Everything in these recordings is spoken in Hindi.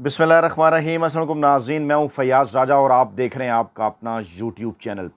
बिस्मिल्लाहिर्रहमानिर्रहीम। अस्सलाम वालेकुम नाज़रीन, मैं हूं फयाज़ राजा और आप देख रहे हैं आपका अपना यूट्यूब चैनल।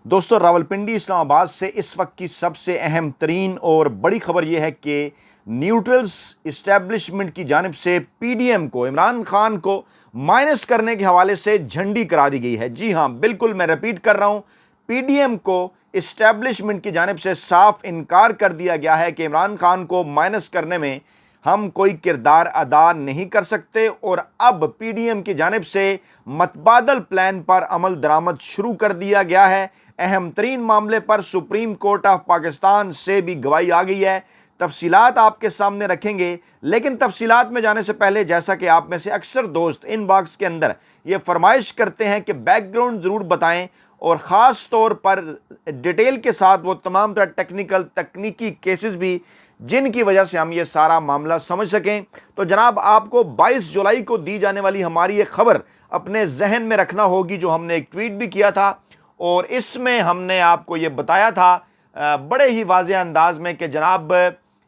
दोस्तों, रावलपिंडी इस्लामाबाद से इस वक्त की सबसे अहम तरीन और बड़ी खबर यह है कि न्यूट्रल्स इस्टेब्लिशमेंट की जानिब से पीडीएम को, इमरान खान को माइनस करने के हवाले से झंडी करा दी गई है। जी हाँ, बिल्कुल मैं रिपीट कर रहा हूं, पीडीएम को इस्टेब्लिशमेंट की जानिब से साफ इनकार कर दिया गया है कि इमरान खान को माइनस करने में हम कोई किरदार अदा नहीं कर सकते और अब पीडीएम की जानिब से मतबादल प्लान पर अमल दरामद शुरू कर दिया गया है। अहम तरीन मामले पर सुप्रीम कोर्ट ऑफ पाकिस्तान से भी गवाही आ गई है। तफसीलात आपके सामने रखेंगे, लेकिन तफसीलात में जाने से पहले, जैसा कि आप में से अक्सर दोस्त इनबॉक्स के अंदर ये फरमाइश करते हैं कि बैकग्राउंड ज़रूर बताएं और ख़ास तौर पर डिटेल के साथ वो तमाम तरह तकनीकी केसेस भी जिनकी वजह से हम ये सारा मामला समझ सकें, तो जनाब आपको 22 जुलाई को दी जाने वाली हमारी ये खबर अपने जहन में रखना होगी, जो हमने एक ट्वीट भी किया था और इसमें हमने आपको ये बताया था बड़े ही वाज़ेह अंदाज में कि जनाब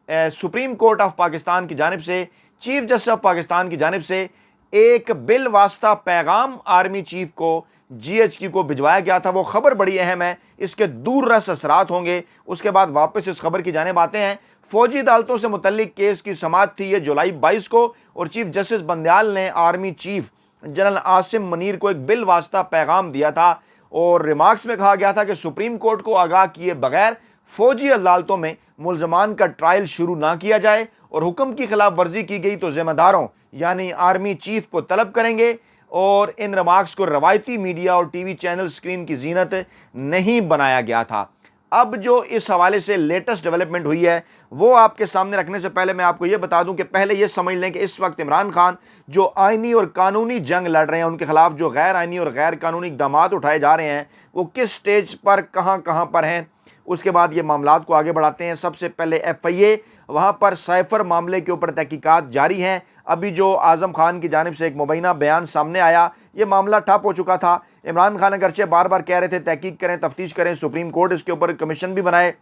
सुप्रीम कोर्ट ऑफ पाकिस्तान की जानिब से, चीफ जस्टिस ऑफ पाकिस्तान की जानिब से एक बिल वास्ता पैगाम आर्मी चीफ को, जीएचक्यू को भिजवाया गया था। वो खबर बड़ी अहम है, इसके दूर रस असरात होंगे। उसके बाद वापस इस खबर की जानिब आते हैं। फौजी अदालतों से मुतल्लिक केस की समाअत थी ये जुलाई 22 को और चीफ जस्टिस बंदयाल ने army chief general Asim Munir को एक बिल वास्ता पैगाम दिया था और रिमार्क्स में कहा गया था कि सुप्रीम कोर्ट को आगाह किए बगैर फौजी अदालतों में मुलजमान का ट्रायल शुरू ना किया जाए और हुक्म की खिलाफ वर्जी की गई तो जिम्मेदारों यानी आर्मी चीफ को तलब करेंगे और इन रिमार्क्स को रवायती मीडिया और टीवी चैनल स्क्रीन की जीनत नहीं बनाया गया था। अब जो इस हवाले से लेटेस्ट डेवलपमेंट हुई है वो आपके सामने रखने से पहले मैं आपको ये बता दूं कि पहले ये समझ लें कि इस वक्त इमरान खान जो आइनी और कानूनी जंग लड़ रहे हैं, उनके खिलाफ जो गैर आइनी और गैर कानूनी इक़दाम उठाए जा रहे हैं, वो किस स्टेज पर कहाँ पर हैं। उसके बाद ये मामलात को आगे बढ़ाते हैं। सबसे पहले FIA, वहाँ पर साइफर मामले के ऊपर तहकीकात जारी हैं। अभी जो आज़म खान की जानिब से एक मुबैना बयान सामने आया, ये मामला ठप हो चुका था। इमरान खान अगरचे बार बार कह रहे थे तहकीक करें, तफ्तीश करें, सुप्रीम कोर्ट इसके ऊपर कमीशन भी बनाए।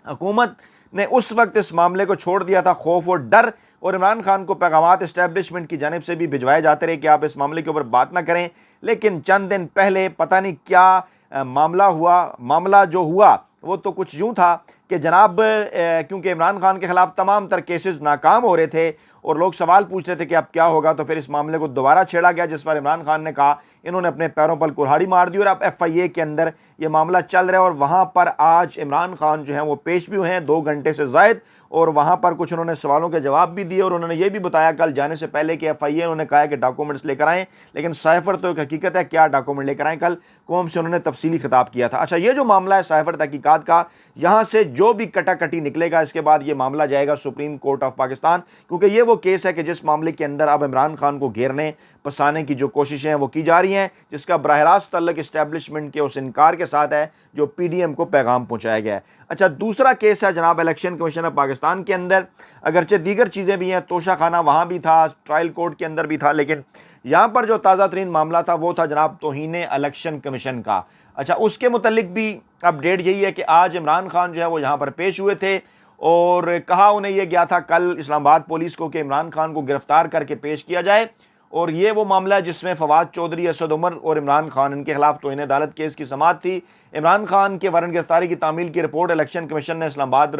हुकूमत ने उस वक्त इस मामले को छोड़ दिया था खौफ और डर, और इमरान खान को पैगामात इस्टेब्लिशमेंट की जानिब से भी भिजवाए जाते रहे कि आप इस मामले के ऊपर बात ना करें। लेकिन चंद दिन पहले पता नहीं क्या मामला हुआ। मामला जो हुआ वो तो कुछ यूँ था कि जनाब क्योंकि इमरान खान के ख़िलाफ़ तमाम तर केसेस नाकाम हो रहे थे और लोग सवाल पूछ रहे थे कि अब क्या होगा, तो फिर इस मामले को दोबारा छेड़ा गया, जिस पर इमरान खान ने कहा इन्होंने अपने पैरों पर कुल्हाड़ी मार दी और अब FIA के अंदर ये मामला चल रहा है। और वहाँ पर आज इमरान खान जो है वो पेश भी हुए हैं 2 घंटे से ज़ायद, और वहाँ पर कुछ उन्होंने सवालों के जवाब भी दिए और उन्होंने ये भी बताया कल जाने से पहले कि FIA उन्होंने कहा कि डॉक्यूमेंट्स लेकर आएँ, लेकिन साइफर तो एक हकीकत है, क्या डॉक्यूमेंट लेकर आएँ, कल कौम से उन्होंने तफसीली खिताब किया था। अच्छा, ये जो मामला है साइफर तहकीकात का, यहाँ से जो भी कटाकटी निकलेगा इसके बाद ये मामला जाएगा सुप्रीम कोर्ट ऑफ पाकिस्तान, क्योंकि ये वो केस है कि जिस मामले के अंदर अब इमरान खान को घेरने फंसाने की जो कोशिशें हैं वो की जा रही हैं, जिसका बराह रास्त तल्लुक इस्टेब्लिशमेंट के उस इनकार के साथ है जो पीडीएम को पैगाम पहुंचाया गया है। अच्छा, दूसरा केस है जनाब इलेक्शन कमीशन ऑफ पाकिस्तान के अंदर, अगरचे दीगर चीज़ें भी हैं, तोशा खाना वहाँ भी था, ट्रायल कोर्ट के अंदर भी था, लेकिन यहाँ पर जो ताज़ा तरीन मामला था वो था जनाब तौहीन इलेक्शन कमीशन का। अच्छा, उसके मुतल्लिक भी अपडेट यही है कि आज इमरान खान जो है वो यहाँ पर पेश हुए थे और कहा उन्हें यह गया था कल इस्लामाबाद पुलिस को कि इमरान खान को गिरफ्तार करके पेश किया जाए। और ये वो मामला है जिसमें फवाद चौधरी, असद उमर और इमरान खान, इनके खिलाफ तौहीन अदालत केस की समाअत थी। इमरान खान के वारंट गिरफ्तारी की तामील की रिपोर्ट इलेक्शन कमीशन ने इस्लामाबाद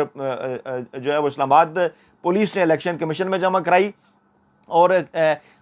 जो है वो इस्लामाबाद पुलिस ने इलेक्शन कमीशन में जमा कराई और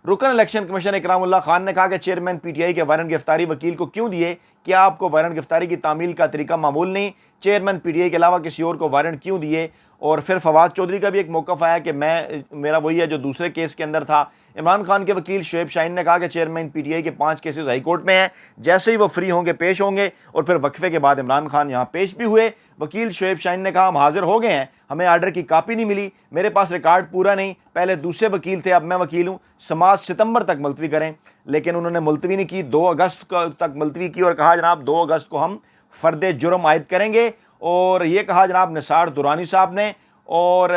रुकन इलेक्शन कमीशन इकरामुल्लाह खान ने कहा कि चेयरमैन PTI के वारंट गिरफ्तारी वकील को क्यों दिए, क्या आपको वारंट गिरफ्तारी की तामील का तरीका मामूल नहीं, चेयरमैन PTI के अलावा किसी और को वारंट क्यों दिए। और फिर फवाद चौधरी का भी एक मौक़िफ़ आया कि मेरा वही है जो दूसरे केस के अंदर था। इमरान खान के वकील शुएब शाहीन ने कहा कि चेयरमैन PTI के 5 केसेस हाई कोर्ट में हैं, जैसे ही वो फ्री होंगे पेश होंगे। और फिर वक्फे के बाद इमरान खान यहाँ पेश भी हुए। वकील शुएब शाहीन ने कहा हम हाजिर हो गए हैं, हमें आर्डर की कापी नहीं मिली, मेरे पास रिकॉर्ड पूरा नहीं, पहले दूसरे वकील थे, अब मैं वकील हूँ, समाज सितंबर तक मुलतवी करें। लेकिन उन्होंने मुलतवी नहीं की, 2 अगस्त तक मुलतवी की और कहा जनाब 2 अगस्त को हम फ़र्द जुर्म आयद करेंगे। और ये कहा जनाब निसार दुरानी साहब ने, और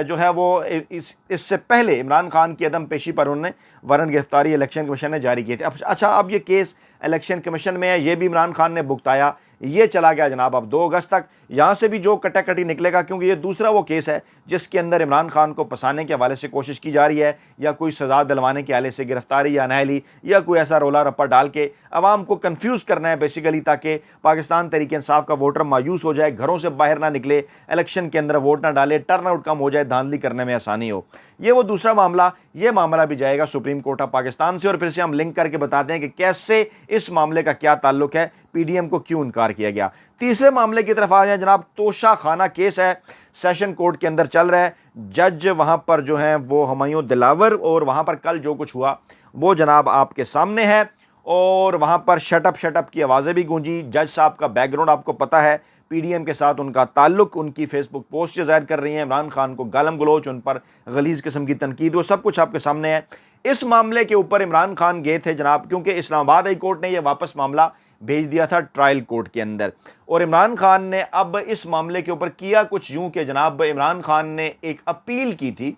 जो है वो इससे पहले इमरान खान की अदम पेशी पर उन्होंने वारंट गिरफ्तारी इलेक्शन कमीशन ने जारी किए थे। अच्छा, अब ये केस इलेक्शन कमीशन में है, ये भी इमरान खान ने भुगताया। ये चला गया जनाब अब 2 अगस्त तक। यहाँ से भी जो कटाकटी निकलेगा, क्योंकि ये दूसरा वो केस है जिसके अंदर इमरान खान को फंसाने के हवाले से कोशिश की जा रही है, या कोई सजा दिलवाने के हवाले से गिरफ्तारी या नाअहली या कोई ऐसा रोला रप्पा डाल के अवाम को कन्फ्यूज़ करना है बेसिकली, ताकि पाकिस्तान तहरीक इंसाफ का वोटर मायूस हो जाए, घरों से बाहर ना निकले, इलेक्शन के अंदर वोट ना डाले, टर्नआउट कम हो जाए, धांधली करने में आसानी हो। ये वो दूसरा मामला, ये मामला भी जाएगा सुप्रीम कोर्ट ऑफ पाकिस्तान से। और फिर से हम लिंक करके बताते हैं कि कैसे इस मामले का क्या ताल्लुक है, पीडीएम को क्यों इनकार किया गया। तीसरे मामले की तरफ आ जाए जनाब, तोशा खाना केस है, सेशन कोर्ट के अंदर चल रहा है। जज वहां पर जो है वो हुमायूं दिलावर, और वहां पर कल जो कुछ हुआ वो जनाब आपके सामने है। और वहां पर शटअप की आवाज़ें भी गूंजी। जज साहब का बैकग्राउंड आपको पता है, पीडीएम के साथ उनका ताल्लुक, उनकी फेसबुक पोस्ट ज़ाहिर कर रही हैं, इमरान खान को गालम गलोच, उन पर गलीज़ किस्म की तनकीद, वो सब कुछ आपके सामने है। इस मामले के ऊपर इमरान खान गए थे जनाब, क्योंकि इस्लामाबाद हाई कोर्ट ने यह वापस मामला भेज दिया था ट्रायल कोर्ट के अंदर। और इमरान खान ने अब इस मामले के ऊपर किया कुछ यूं कि जनाब इमरान खान ने एक अपील की थी,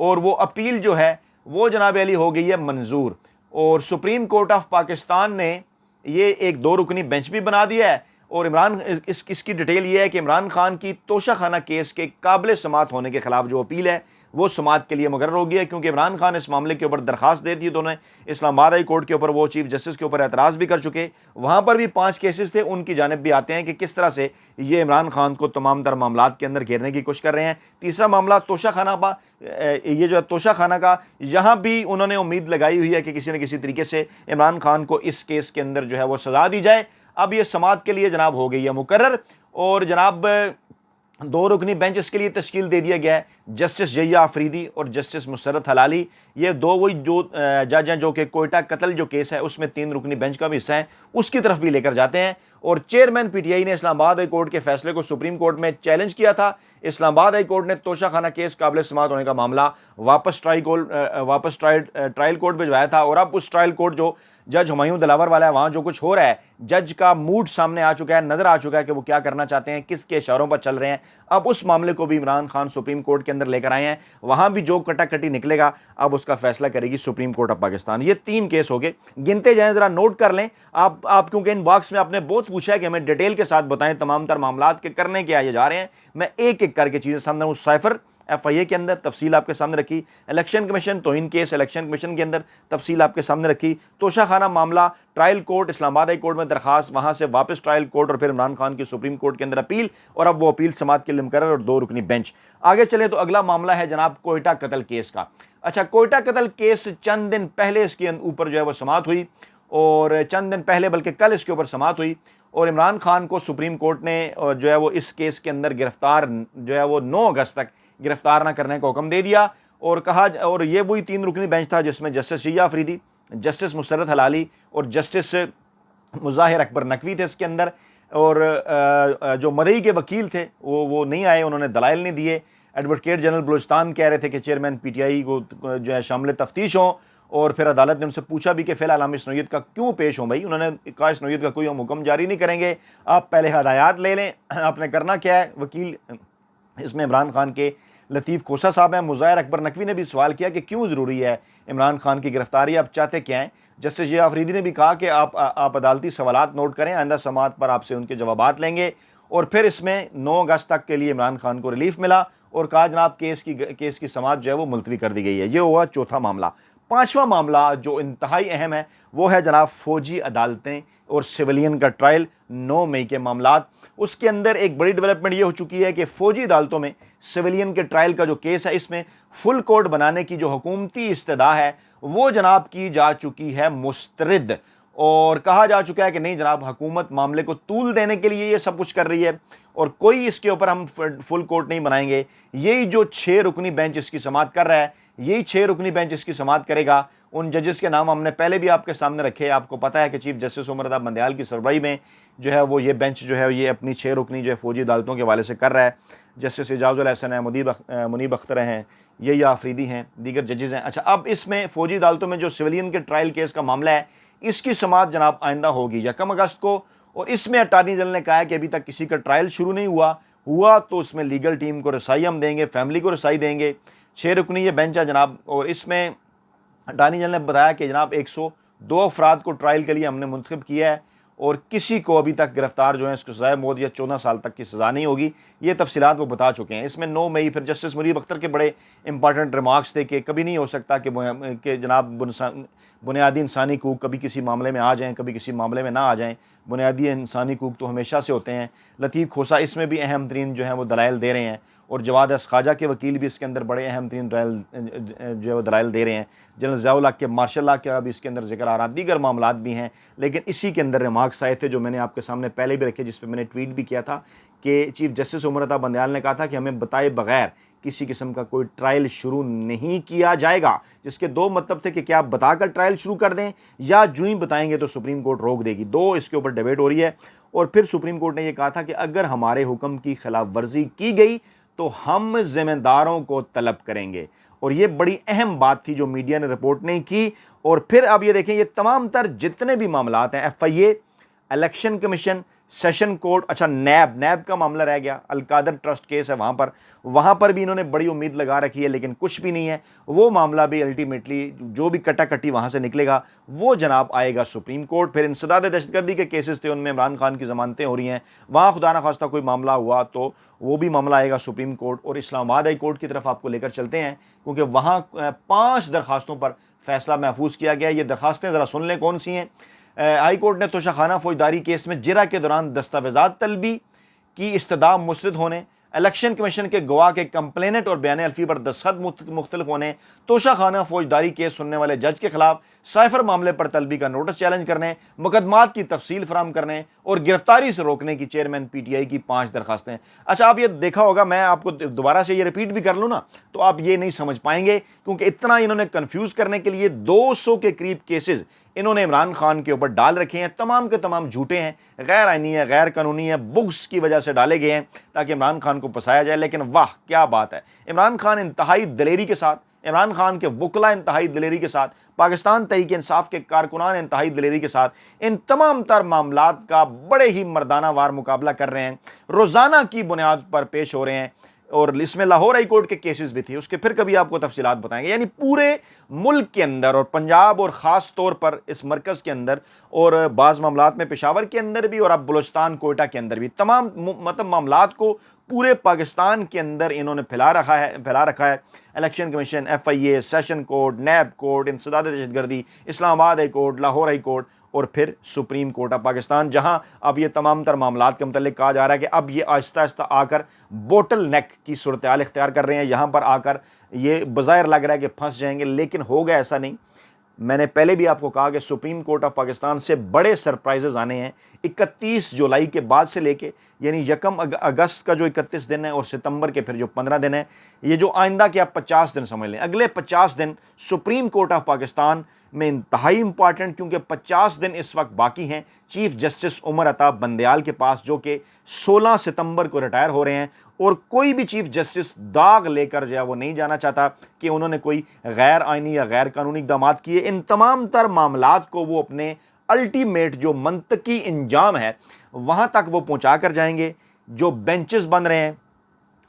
और वो अपील जो है वो जनाब अली हो गई है मंजूर। और सुप्रीम कोर्ट ऑफ पाकिस्तान ने ये एक 2 रुकनी बेंच भी बना दिया है। और इसकी डिटेल ये है कि इमरान खान की तोशा खाना केस के काबिल समात होने के खिलाफ जो अपील है वो समात के लिए मुकर्रर हो गई है, क्योंकि इमरान खान इस मामले के ऊपर दरखास्त दे दी। तो उन्होंने इस्लामाबाद हाई कोर्ट के ऊपर वो चीफ जस्टिस के ऊपर एतराज़ भी कर चुके, वहाँ पर भी 5 केसेस थे, उनकी जानिब भी आते हैं कि किस तरह से ये इमरान खान को तमाम तर मामलात के अंदर घेरने की कोशिश कर रहे हैं। तीसरा मामला तोशा खाना का, ये जो है तोशा खाना का, यहाँ भी उन्होंने उम्मीद लगाई हुई है कि किसी न किसी तरीके से इमरान खान को इस केस के अंदर जो है वो सजा दी जाए। अब ये समात के लिए जनाब हो गई है मुकर्रर, और जनाब 2 रुकनी बेंच इसके लिए तश्कील दे दिया गया है। जस्टिस जैया अफरीदी और जस्टिस मुसरत हलाली, ये 2 वही जो जज हैं जो कि कोयटा कत्ल जो केस है उसमें 3 रुकनी बेंच का भी हिस्सा है, उसकी तरफ भी लेकर जाते हैं। और चेयरमैन पीटीआई ने इस्लामाबाद हाई कोर्ट के फैसले को सुप्रीम कोर्ट में चैलेंज किया था। इस्लामाबाद हाई कोर्ट ने तोशा खाना केस काबिल समात होने का मामला वापस ट्रायल कोर्ट भिजवाया था। और अब उस ट्रायल कोर्ट जो जज हुमायूं दिलावर वाला है, वहाँ जो कुछ हो रहा है, जज का मूड सामने आ चुका है, नज़र आ चुका है कि वो क्या करना चाहते हैं, किसके इशारों पर चल रहे हैं। अब उस मामले को भी इमरान खान सुप्रीम कोर्ट के अंदर लेकर आए हैं, वहाँ भी जो कटाकटी निकलेगा अब उसका फैसला करेगी सुप्रीम कोर्ट ऑफ पाकिस्तान। ये 3 केस हो गए, गिनते जाएं, ज़रा नोट कर लें आप क्योंकि इन बॉक्स में आपने बहुत पूछा है कि हमें डिटेल के साथ बताएं तमाम तर मामलात के करने क्या ये जा रहे हैं। मैं एक एक करके चीज़ें सामने, उस साइफर एफआईए के अंदर तफसील आपके सामने रखी, इलेक्शन कमीशन तौहीन केस इलेक्शन कमीशन के अंदर तफसील आपके सामने रखी, तोशा खाना मामला trial court Islamabad high court में दरखास्त, वहां से वापस ट्रायल कोर्ट, और फिर इमरान खान की सुप्रीम कोर्ट के अंदर अपील, और अब वो अपील समात के लिए मुकर्रर, और 2 रुकनी बेंच। आगे चले तो अगला मामला है जनाब कोयटा कत्ल केस का। अच्छा, कोयटा कत्ल केस चंद दिन पहले इसके ऊपर जो है वो समात हुई, और चंद दिन पहले बल्कि कल इसके ऊपर समात हुई। और इमरान खान को सुप्रीम कोर्ट ने जो है वो इस केस के अंदर गिरफ्तार जो है वो 9 अगस्त तक गिरफ्तार न करने का हुक्म दे दिया, और कहा, और ये वही 3 रुकनी बेंच था जिसमें जस्टिस जिया अफरीदी, जस्टिस मुसरत हलाली और जस्टिस मुजाहिर अकबर नकवी थे इसके अंदर। और जो मदई के वकील थे वो नहीं आए, उन्होंने दलाइल नहीं दिए। एडवोकेट जनरल बलूचिस्तान कह रहे थे कि चेयरमैन पीटीआई को जो है शामिल तफ्तीश हों, और फिर अदालत ने उनसे पूछा भी कि फ़िलहाल हम इस नोयत का क्यों पेश हों। भाई, उन्होंने कहा इस नोयत का कोई हम हुक्म जारी नहीं करेंगे, आप पहले हदायत ले लें, आपने करना क्या है। वकील इसमें इमरान खान के लतीफ़ खोसा साहब हैं। मुज़ाहिर अकबर नकवी ने भी सवाल किया कि क्यों ज़रूरी है इमरान खान की गिरफ्तारी, आप चाहते क्या हैं। जस्टिस जिया अफरीदी ने भी कहा कि आप अदालती सवालात नोट करें, आइंदा समात पर आपसे उनके जवाबात लेंगे। और फिर इसमें 9 अगस्त तक के लिए इमरान खान को रिलीफ मिला, और कहा जनाब केस की समात जो है वो मुलतवी कर दी गई है। ये हुआ चौथा मामला। 5वां मामला जो इंतहाई अहम है वो है जनाब फौजी अदालतें और सिविलियन का ट्रायल 9 मई के मामलात। उसके अंदर एक बड़ी डेवलपमेंट ये हो चुकी है कि फ़ौजी अदालतों में सिविलियन के ट्रायल का जो केस है, इसमें फुल कोर्ट बनाने की जो हुकूमती इस्तदा है वो जनाब की जा चुकी है मुस्तरद, और कहा जा चुका है कि नहीं जनाब, हुकूमत मामले को तूल देने के लिए ये सब कुछ कर रही है, और कोई इसके ऊपर हम फुल कोर्ट नहीं बनाएंगे। यही जो 6 रुकनी बेंच इसकी समात कर रहा है, यही 6 रुकनी बेंच इसकी समात करेगा। उन जजेस के नाम हमने पहले भी आपके सामने रखे। आपको पता है कि चीफ जस्टिस उमर रज़ा बंदयाल की सरबराही में जो है वो ये बेंच जो है ये अपनी 6 रुकनी जो है फौजी अदालतों के हवाले से कर रहा है। जस्टिस एजाजुल हसन है, मुनीब अख्तर हैं, ये या अफरीदी हैं, दीगर जजेस हैं। अच्छा, अब इसमें फौजी अदालतों में जो सिविलियन के ट्रायल केस का मामला है, इसकी समात जनाब आइंदा होगी 1 अगस्त को। और इसमें अटार्नी जनरल ने कहा है कि अभी तक किसी का ट्रायल शुरू नहीं हुआ तो उसमें लीगल टीम को रसाई हम देंगे, फैमिली को रसाई देंगे। 6 रुकनी ये बेंच है जनाब, और इसमें अटार्नी जनरल ने बताया कि जनाब 102 अफराद को ट्रायल के लिए हमने मुंतखब किया है, और किसी को अभी तक गिरफ्तार जो है इसको सज़ाए मौत या 14 साल तक की सज़ा नहीं होगी। ये तफसीलात वो बता चुके हैं। इसमें 9 मई फिर जस्टिस मुनीब अख्तर के बड़े इंपॉर्टेंट रिमार्क्स थे कि कभी नहीं हो सकता कि जनाब बुनियादी इंसानी हकूक़ कभी किसी मामले में आ जाएँ, कभी किसी मामले में ना आ जाएँ। बुनियादी इंसानी हकूक़ तो हमेशा से होते हैं। लतीफ़ खोसा इसमें भी अहम तरीन जो है वो दलाइल दे रहे हैं, और जवाद ख़ाजा के वकील भी इसके अंदर बड़े अहम तरीन जो है वो दलाइल दे रहे हैं। जनरल ज़ियाउल हक़ के मार्शल लॉ का भी इसके अंदर जिक्र आ रहा, दीगर मामलात भी हैं। लेकिन इसी के अंदर रिमार्क्स आए थे जो मैंने आपके सामने पहले भी रखे, जिस पर मैंने ट्वीट भी किया था कि चीफ जस्टिस उमर अता बंदयाल ने कहा था कि हमें बताए बगैर किसी किस्म का कोई ट्रायल शुरू नहीं किया जाएगा, जिसके दो मतलब थे कि क्या आप बताकर ट्रायल शुरू कर दें या जूं ही बताएंगे तो सुप्रीम कोर्ट रोक देगी। दो इसके ऊपर डिबेट हो रही है। और फिर सुप्रीम कोर्ट ने यह कहा था कि अगर हमारे हुक्म की खिलाफ वर्जी की गई तो हम जिम्मेदारों को तलब करेंगे। और ये बड़ी अहम बात थी जो मीडिया ने रिपोर्ट नहीं की। और फिर अब ये देखें, ये तमाम तर जितने भी मामलात हैं, FIA, election commission, session court, अच्छा नैब का मामला रह गया, अलकादर ट्रस्ट केस है वहाँ पर भी इन्होंने बड़ी उम्मीद लगा रखी है, लेकिन कुछ भी नहीं है। वो मामला भी अल्टीमेटली जो भी कटाकटी वहाँ से निकलेगा वो जनाब आएगा सुप्रीम कोर्ट। फिर इंसदाद दहशतगर्दी के केसेस थे, उनमें इमरान खान की ज़मानतें हो रही हैं, वहाँ खुदा न खास्ता कोई मामला हुआ तो वो भी मामला आएगा सुप्रीम कोर्ट। और इस्लामाबाद हाई कोर्ट की तरफ आपको लेकर चलते हैं, क्योंकि वहाँ 5 दरखास्तों पर फैसला महफूज किया गया। ये दरखास्तें ज़रा सुन लें कौन सी हैं। हाई कोर्ट ने तोशाखाना फौजदारी केस में जिरा के दौरान दस्तावेजात तलबी की इस्तदा मुस्तरद होने, इलेक्शन कमीशन के गवाह के कंप्लेनेंट और बयान अल्फी पर दस्तखत मुख्तलिफ होने, तोशाखाना फौजदारी केस सुनने वाले जज के खिलाफ साइफर मामले पर तलबी का नोटिस चैलेंज करने, मुकदमात की तफसील फराम करने और गिरफ्तारी से रोकने की चेयरमैन PTI की 5 दरखास्तें। अच्छा, आप ये देखा होगा, मैं आपको दोबारा से ये रिपीट भी कर लूँ ना तो आप ये नहीं समझ पाएंगे, क्योंकि इतना इन्होंने कन्फ्यूज़ करने के लिए 200 के करीब केसेस इन्होंने इमरान खान के ऊपर डाल रखे हैं। तमाम के तमाम झूठे हैं, गैर आईनी है, गैर कानूनी है, बुग्स की वजह से डाले गए हैं ताकि इमरान खान को फंसाया जाए। लेकिन वाह क्या बात है, इमरान खान इंतहाई दलेरी के साथ, इमरान खान के वकला इंतहाई दलेरी के साथ, पाकिस्तान तहरीक इंसाफ के कारकुनान इंतहाई दलेरी के साथ इन तमाम तर मामलात का बड़े ही मर्दाना वार मुकाबला कर रहे हैं, रोज़ाना की बुनियाद पर पेश हो रहे हैं। और इसमें लाहौर हाई कोर्ट के केसेस भी थे, उसके फिर कभी आपको तफसीलात बताएंगे। यानी पूरे मुल्क के अंदर और पंजाब और ख़ास तौर पर इस मरकज़ के अंदर और बाज़ मामलात में पेशावर के अंदर भी और अब बलूचिस्तान कोयटा के अंदर भी तमाम मतलब मामलात को पूरे पाकिस्तान के अंदर इन्होंने फैला रखा है। Election commission, FIA, session court, NAB court, इंसदाद दहशतगर्दी, Islamabad high court, Lahore high court और फिर सुप्रीम कोर्ट ऑफ पाकिस्तान, जहां अब ये तमाम तर मामलात के मतलब कहा जा रहा है कि अब ये आहिस्ता आहिस्ता आकर बोटल नेक की सूरत हाल इख्तियार कर रहे हैं। यहाँ पर आकर ये बज़ाहिर लग रहा है कि फंस जाएंगे, लेकिन होगा ऐसा नहीं। मैंने पहले भी आपको कहा कि सुप्रीम कोर्ट ऑफ पाकिस्तान से बड़े सरप्राइजेस आने हैं 31 जुलाई के बाद से लेके, यानी 1 अगस्त का जो 31 दिन है और सितंबर के फिर जो 15 दिन है, ये जो आइंदा के आप 50 दिन समझ लें, अगले 50 दिन सुप्रीम कोर्ट ऑफ पाकिस्तान में इंतहाई इंपॉर्टेंट, क्योंकि 50 दिन इस वक्त बाकी हैं चीफ जस्टिस उमर अता बंदयाल के पास, जो कि 16 सितंबर को रिटायर हो रहे हैं। और कोई भी चीफ जस्टिस दाग लेकर जो है वो नहीं जाना चाहता कि उन्होंने कोई गैर आइनी या गैर कानूनी इक़दाम किए। इन तमाम तर मामलात को वो अपने अल्टीमेट जो मंतकी इंजाम है वहाँ तक वो पहुँचा कर जाएंगे। जो बेंचेस बन रहे हैं,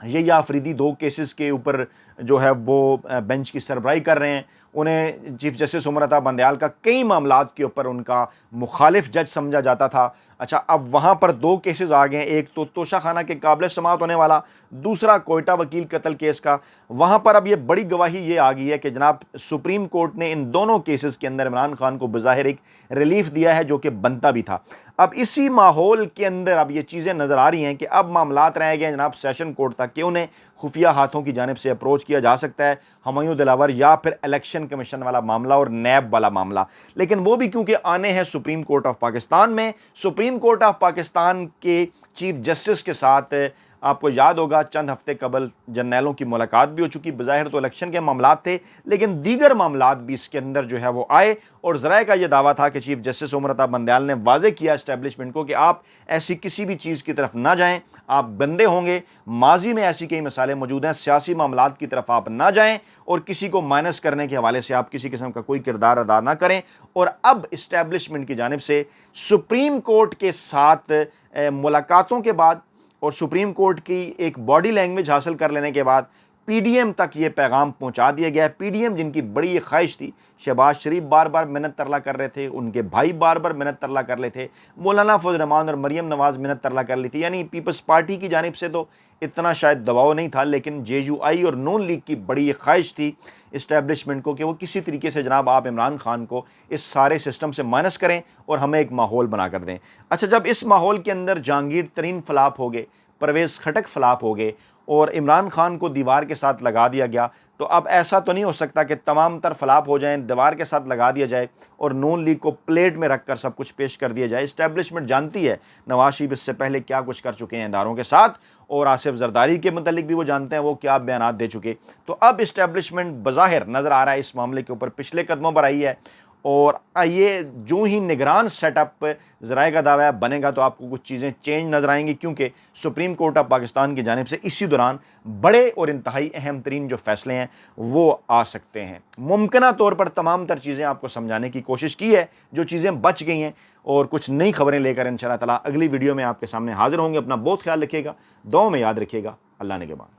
ये आफरीदी 2 केसेस के ऊपर जो है वो बेंच की सरबराही कर रहे हैं। उन्हें चीफ जस्टिस उमर अता बंदयाल का कई मामलात के ऊपर उनका मुखालिफ जज समझा जाता था। अच्छा, अब वहाँ पर 2 केसेस आ गए हैं, एक तो तोशाखाना के काबिल समाअत होने वाला, दूसरा कोयटा वकील कत्ल केस का। वहाँ पर अब ये बड़ी गवाही ये आ गई है कि जनाब सुप्रीम कोर्ट ने इन दोनों केसेस के अंदर इमरान खान को बज़ाहिर एक रिलीफ दिया है, जो कि बनता भी था। अब इसी माहौल के अंदर अब ये चीज़ें नज़र आ रही हैं कि अब मामलात रह गए जनाब सेशन कोर्ट तक कि उन्हें खुफिया हाथों की जानिब से अप्रोच किया जा सकता है, हुमायूं दिलावर या फिर इलेक्शन कमीशन वाला मामला और नैब वाला मामला। लेकिन वो भी क्योंकि आने हैं सुप्रीम कोर्ट ऑफ पाकिस्तान में, सुप्रीम कोर्ट ऑफ पाकिस्तान के चीफ जस्टिस के साथ आपको याद होगा चंद हफ्ते कबल जर्नैलों की मुलाकात भी हो चुकी। बज़ाहिर तो इलेक्शन के मामलात थे, लेकिन दीगर मामलात भी इसके अंदर जो है वो आए। और ज़राए का यह दावा था कि चीफ जस्टिस उमर अता बंदयाल ने वाज़े किया इस्टेब्लिशमेंट को कि आप ऐसी किसी भी चीज़ की तरफ ना जाएं, आप गंदे होंगे। माजी में ऐसी कई मिसालें मौजूद हैं, सियासी मामलात की तरफ आप ना जाएं और किसी को माइनस करने के हवाले से आप किसी किस्म का कोई किरदार अदा ना करें। और अब इस्टेब्लिशमेंट की जानिब से सुप्रीम कोर्ट के साथ मुलाकातों के बाद और सुप्रीम कोर्ट की एक बॉडी लैंग्वेज हासिल कर लेने के बाद पीडीएम तक ये पैगाम पहुंचा दिया गया है। पीडीएम जिनकी बड़ी ये ख्वाहिश थी, शहबाज शरीफ बार बार मिन्नत तरला कर रहे थे, उनके भाई बार बार मिन्नत तरला कर रहे थे, मौलाना फजल रहमान और मरियम नवाज़ मिन्नत तरला कर ली थी, यानी पीपल्स पार्टी की जानिब से तो इतना शायद दबाव नहीं था, लेकिन JUI और नून लीग की बड़ी ये ख्वाहिश थी इस्टेब्लिशमेंट को कि वो किसी तरीके से जनाब आप इमरान खान को इस सारे सिस्टम से माइनस करें और हमें एक माहौल बना कर दें। अच्छा, जब इस माहौल के अंदर जहांगीर तरीन फ्लाप हो गए, परवेज़ खटक फ्लाप हो गए और इमरान खान को दीवार के साथ लगा दिया गया, तो अब ऐसा तो नहीं हो सकता कि तमाम तर फ्लाप हो जाएं, दीवार के साथ लगा दिया जाए और नून लीग को प्लेट में रखकर सब कुछ पेश कर दिया जाए। इस्टेब्लिशमेंट जानती है नवाज शरीफ इससे पहले क्या कुछ कर चुके हैं इदारों के साथ, और आसिफ जरदारी के मुतालिक भी वो जानते हैं वो क्या बयान दे चुके। तो अब इस्टेब्लिशमेंट बज़ाहिर नज़र आ रहा है इस मामले के ऊपर पिछले कदमों पर आई है, और ये जो ही निगरान सेटअप ज़राए का दावा बनेगा तो आपको कुछ चीज़ें चेंज नज़र आएंगी, क्योंकि सुप्रीम कोर्ट ऑफ पाकिस्तान की जानिब से इसी दौरान बड़े और इंतहाई अहम तरीन जो फैसले हैं वो आ सकते हैं। मुमकिना तौर पर तमाम तर चीज़ें आपको समझाने की कोशिश की है, जो चीज़ें बच गई हैं, और कुछ नई खबरें लेकर इंशाअल्लाह ताला अगली वीडियो में आपके सामने हाजिर होंगे। अपना बहुत ख्याल रखिएगा, दुआ में याद रखिएगा। अल्लाह ने के बाद।